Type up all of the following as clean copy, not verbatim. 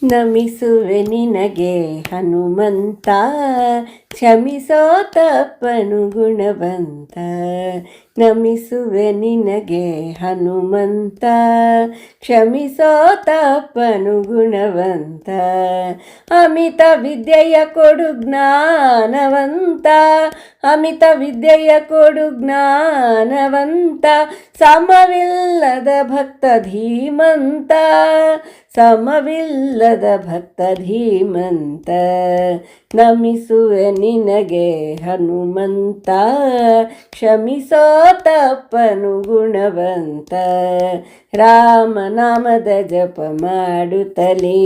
ನಮಿಸುವೆ ನಿನಗೆ ಹನುಮಂತ, ಕ್ಷಮಿಸೋ ತಪ್ಪನು ಗುಣವಂತ. ನಮಿಸುವೆ ನಿನಗೆ ಹನುಮಂತ, ಕ್ಷಮಿಸೋ ತಪ್ಪನು ಗುಣವಂತ. ಅಮಿತ ವಿದ್ಯೆಯ ಕೊಡು ಜ್ಞಾನವಂತ, ಅಮಿತ ವಿದ್ಯೆಯ ಕೊಡು ಜ್ಞಾನವಂತ. ಸಮವಿಲ್ಲದ ಭಕ್ತ ಧೀಮಂತ, ಸಮವಿಲ್ಲದ ಭಕ್ತ ಧೀಮಂತ. ನಮಿಸುವೆ ನಿನಗೆ ಹನುಮಂತ, ಕ್ಷಮಿಸೋ ತಪ್ಪನು ಗುಣವಂತ. ರಾಮನಾಮದ ಜಪ ಮಾಡುತ್ತಲೇ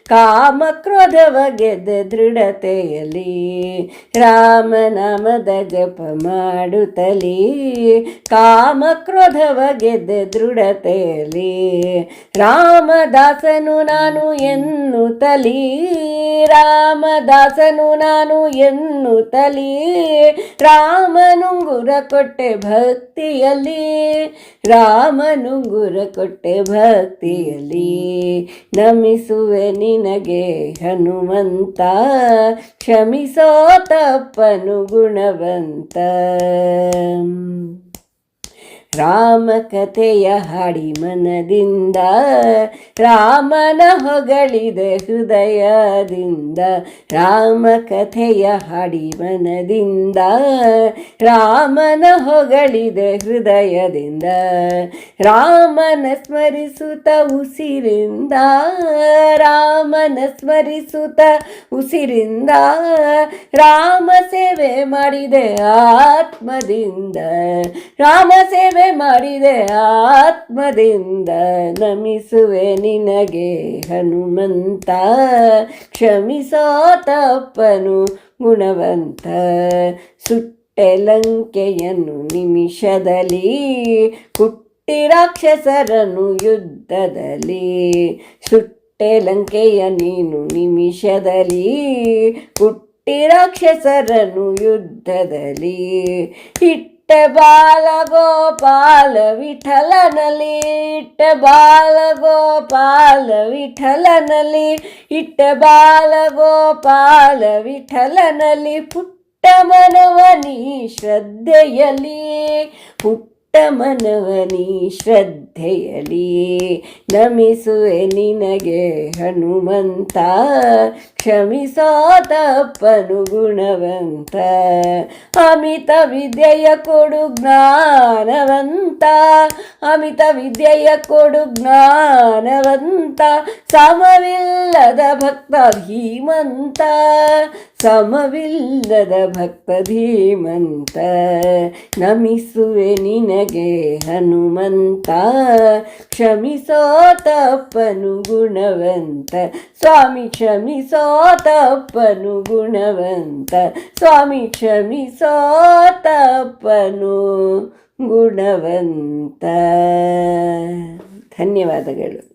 ಕಾಮ ಕ್ರೋಧವ ಗೆದ್ದ ದೃಢತೆಯಲಿ. ರಾಮನಾಮದ ಜಪ ಮಾಡುತ್ತಲೇ ಕಾಮ ಕ್ರೋಧವ ಗೆದ್ದ ದೃಢತೆಯಲಿ. ರಾಮದಾಸನು ನಾನು ಎನ್ನುತ್ತಲೀ, ರಾಮದಾಸನು ನಾನು ಎನ್ನುತ್ತಲೀ. ರಾಮನುಂಗುರ ಕೊಟ್ಟೆ ಭಕ್ತಿಯಲ್ಲಿ, ರಾಮನುಂಗುರ ಕೊಟ್ಟೆ ಭಕ್ತಿಯಲ್ಲಿ. ನಮಿಸುವೆ ನಿನಗೆ ಹನುಮಂತ, ಕ್ಷಮಿಸೋ ತಪ್ಪನು ಗುಣವಂತ. ರಾಮ ಕಥೆಯ ಹಾಡಿ ಮನದಿಂದ, ರಾಮನ ಹೊಗಳಿದೆ ಹೃದಯದಿಂದ. ರಾಮ ಕಥೆಯ ಹಾಡಿ ಮನದಿಂದ, ರಾಮನ ಹೊಗಳಿದೆ ಹೃದಯದಿಂದ. ರಾಮನ ಸ್ಮರಿಸುತ್ತ ಉಸಿರಿಂದ, ರಾಮನ ಸ್ಮರಿಸುತ್ತ ಉಸಿರಿಂದ. ರಾಮ ಸೇವೆ ಮಾಡಿದೆ ಆತ್ಮದಿಂದ, ರಾಮ ಸೇವೆ ಮಾಡಿದೆ ಆತ್ಮದಿಂದ. ನಮಿಸುವೆ ನಿನಗೆ ಹನುಮಂತ, ಕ್ಷಮಿಸೋ ತಪ್ಪನು ಗುಣವಂತ. ಸುಟ್ಟೆ ಲಂಕೆಯನ್ನು ನಿಮಿಷದಲ್ಲಿ, ಕುಟ್ಟಿ ರಾಕ್ಷಸರನ್ನು ಯುದ್ಧದಲ್ಲಿ. ಸುಟ್ಟೆ ಲಂಕೆಯ ನೀನು ನಿಮಿಷದಲ್ಲಿ, ಕುಟ್ಟಿ ರಾಕ್ಷಸರನ್ನು ಯುದ್ಧದಲ್ಲಿ. ಇಟ್ಟ ಬಾಲ ಗೋಪಾಲ ವಿಠಲನಲ್ಲಿ, ಇಟ್ಟ ಬಾಲ ಗೋಪಾಲ ವಿಠಲನಲ್ಲಿ. ಇಟ್ಟ ಬಾಲ ಗೋಪಾಲ ವಿಠಲನಲ್ಲಿ. ಪುಟ್ಟ ಮನವನಿ ಶ್ರದ್ಧೆಯಲಿ, ಪುಟ್ಟ ಮನವನಿ ಶ್ರದ್ಧೆಯಲಿ. ನಮಿಸುವೆ ನಿನಗೆ ಹನುಮಂತ, ಕ್ಷಮಿಸೋ ತಪ್ಪನು ಗುಣವಂತ. ಅಮಿತ ವಿದ್ಯೆಯ ಕೊಡು ಜ್ಞಾನವಂತ, ಅಮಿತ ವಿದ್ಯೆಯ ಕೊಡು ಜ್ಞಾನವಂತ. ಸಮವಿಲ್ಲದ ಭಕ್ತ ಧೀಮಂತ, ಸಮವಿಲ್ಲದ ಭಕ್ತ ಧೀಮಂತ. ನಮಿಸುವೆ ನಿನಗೆ ಹನುಮಂತ, ಕ್ಷಮಿಸೋ ತಪ್ಪನು ಗುಣವಂತ. ಸ್ವಾಮಿ ಕ್ಷಮಿಸೋ ತಪ್ಪನು ಗುಣವಂತ, ಸ್ವಾಮಿ ಕ್ಷಮಿಸೋ ತಪ್ಪನು ಗುಣವಂತ. ಧನ್ಯವಾದಗಳು.